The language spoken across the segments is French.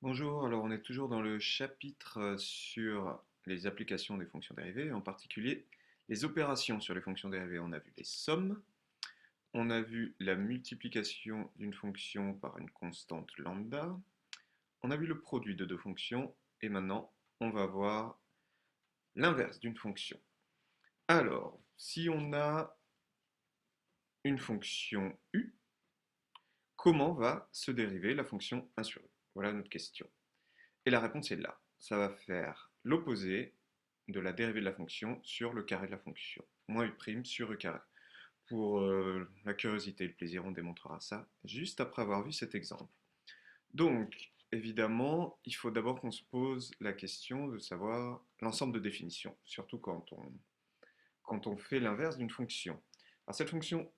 Bonjour, alors on est toujours dans le chapitre sur les applications des fonctions dérivées, en particulier les opérations sur les fonctions dérivées. On a vu les sommes, on a vu la multiplication d'une fonction par une constante lambda, on a vu le produit de deux fonctions, et maintenant on va voir l'inverse d'une fonction. Alors, si on a une fonction u, comment va se dériver la fonction 1 sur u? Voilà notre question. Et la réponse est là. Ça va faire l'opposé de la dérivée de la fonction sur le carré de la fonction. Moins u' sur u carré. Pour la curiosité et le plaisir, on démontrera ça juste après avoir vu cet exemple. Donc, évidemment, il faut d'abord qu'on se pose la question de savoir l'ensemble de définitions, surtout quand on fait l'inverse d'une fonction. Alors cette fonction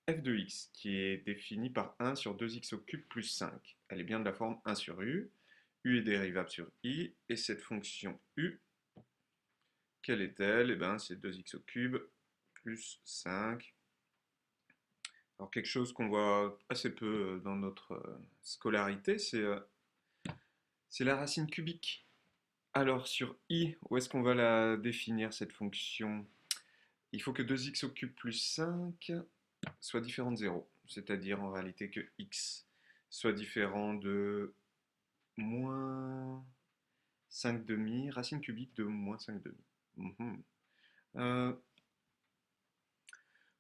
f de x, qui est définie par 1 sur 2x au cube plus 5, elle est bien de la forme 1 sur u est dérivable sur i, et cette fonction u, quelle est-elle? Eh bien, c'est 2x au cube plus 5. Alors, quelque chose qu'on voit assez peu dans notre scolarité, c'est la racine cubique. Alors, sur i, où est-ce qu'on va la définir, cette fonction? Il faut que 2x au cube plus 5 soit différent de 0, c'est-à-dire en réalité que x soit différent de moins 5 demi, racine cubique de moins 5 demi. Euh,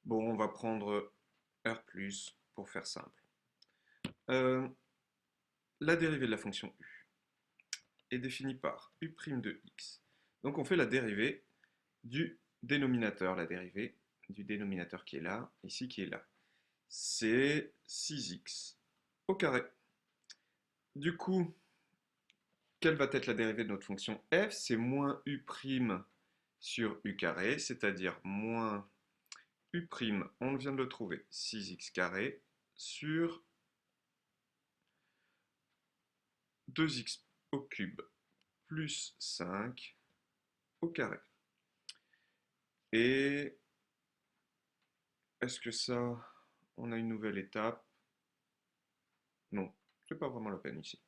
bon, on va prendre R plus pour faire simple. Euh, la dérivée de la fonction u est définie par u' de x. Donc on fait la dérivée du dénominateur, la dérivée du dénominateur qui est là, ici qui est là. C'est 6x au carré. Du coup, quelle va être la dérivée de notre fonction f? C'est moins u' sur u carré, c'est-à-dire moins u', on vient de le trouver, 6x carré, sur 2x au cube plus 5 au carré. Et est-ce que ça, on a une nouvelle étape? Non, c'est pas vraiment la peine ici.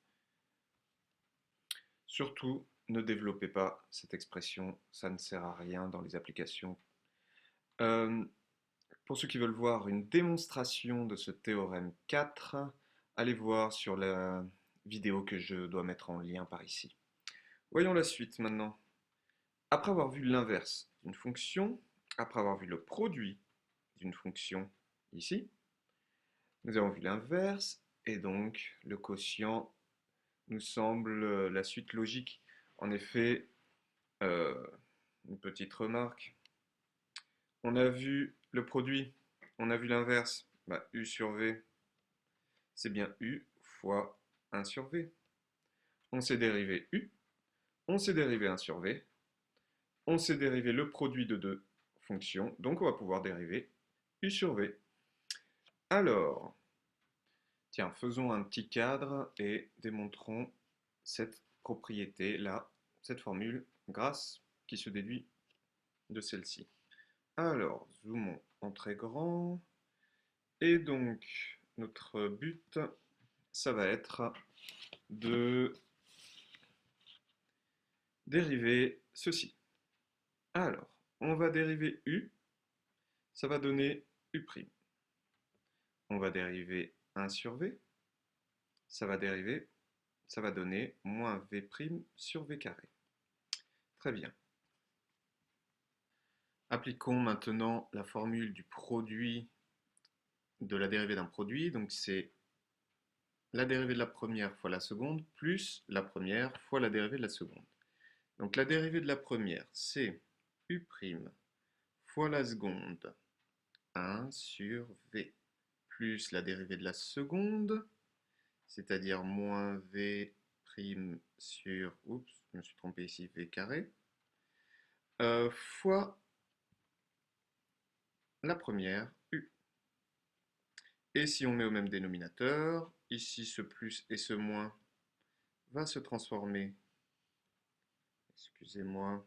Surtout, ne développez pas cette expression, ça ne sert à rien dans les applications. Euh, pour ceux qui veulent voir une démonstration de ce théorème 4, allez voir sur la vidéo que je dois mettre en lien par ici. Voyons la suite maintenant. Après avoir vu l'inverse d'une fonction, après avoir vu le produit d'une fonction ici, nous avons vu l'inverse, et donc le quotient nous semble la suite logique. En effet, euh, une petite remarque, on a vu le produit, on a vu l'inverse, bah, u sur v, c'est bien u fois 1 sur v. On s'est dérivé u, on s'est dérivé 1 sur v, on s'est dérivé le produit de deux fonctions, donc on va pouvoir dériver u sur v. Alors, tiens, faisons un petit cadre et démontrons cette propriété-là, cette formule, grâce qui se déduit de celle-ci. Alors, zoomons en très grand. Et donc, notre but, ça va être de dériver ceci. Alors, on va dériver u, ça va donner u'. On va dériver 1 sur v, ça va donner moins v' sur v carré. Très bien. Appliquons maintenant la formule du produit de la dérivée d'un produit. Donc c'est la dérivée de la première fois la seconde plus la première fois la dérivée de la seconde. Donc la dérivée de la première, c'est u' fois la seconde, 1 sur v, plus la dérivée de la seconde, c'est-à-dire moins v' sur, oups, je me suis trompé ici, v carré, fois la première, u. Et si on met au même dénominateur, ici ce plus et ce moins va se transformer, excusez-moi,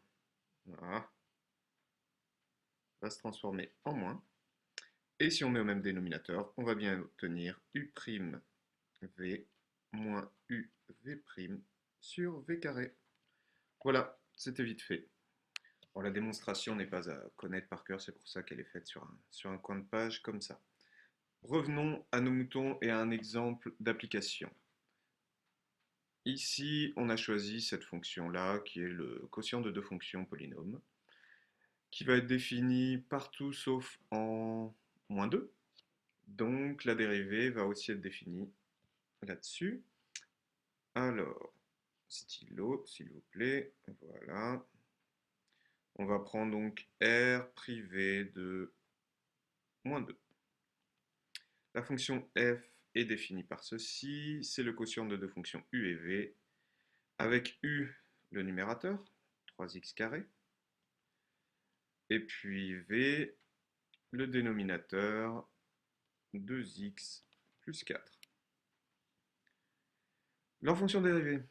voilà, va se transformer en moins. Et si on met au même dénominateur, on va bien obtenir u' v moins uv' sur v carré. Voilà, c'était vite fait. Bon, la démonstration n'est pas à connaître par cœur, c'est pour ça qu'elle est faite sur un coin de page comme ça. Revenons à nos moutons et à un exemple d'application. Ici, on a choisi cette fonction-là, qui est le quotient de deux fonctions polynômes, qui va être définie partout sauf en -2. Donc la dérivée va aussi être définie là-dessus. Alors, stylo, s'il vous plaît, voilà. On va prendre donc R privé de -2. La fonction f est définie par ceci, c'est le quotient de deux fonctions u et v, avec u le numérateur, 3x carré, et puis v le dénominateur, 2x plus 4. Leur fonction dérivée,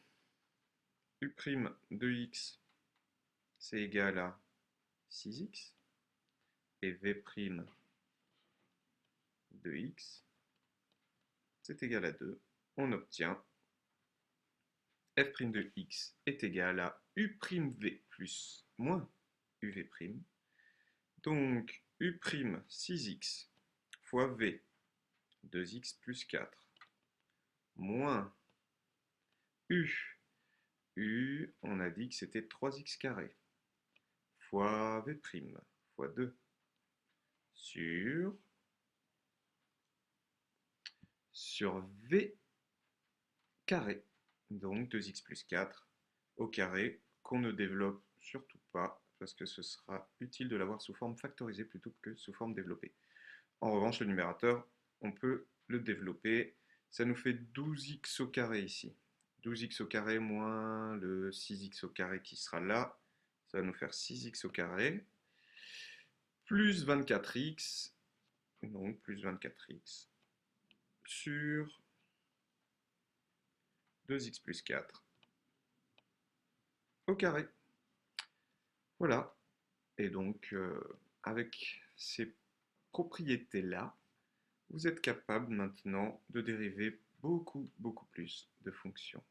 u' de x, c'est égal à 6x, et v' de x, c'est égal à 2. On obtient f' de x est égal à u'v plus moins uv'. Donc u' 6x fois v, 2x plus 4, moins u, on a dit que c'était 3x carré, fois v' fois 2, sur v carré, donc 2x plus 4 au carré, qu'on ne développe surtout pas, parce que ce sera utile de l'avoir sous forme factorisée plutôt que sous forme développée. En revanche, le numérateur, on peut le développer. Ça nous fait 12x au carré ici. 12x au carré moins le 6x au carré qui sera là. Ça va nous faire 6x au carré. Plus 24x. Donc plus 24x. Sur 2x plus 4 au carré. Voilà. Et donc, avec ces propriétés-là, vous êtes capable maintenant de dériver beaucoup plus de fonctions.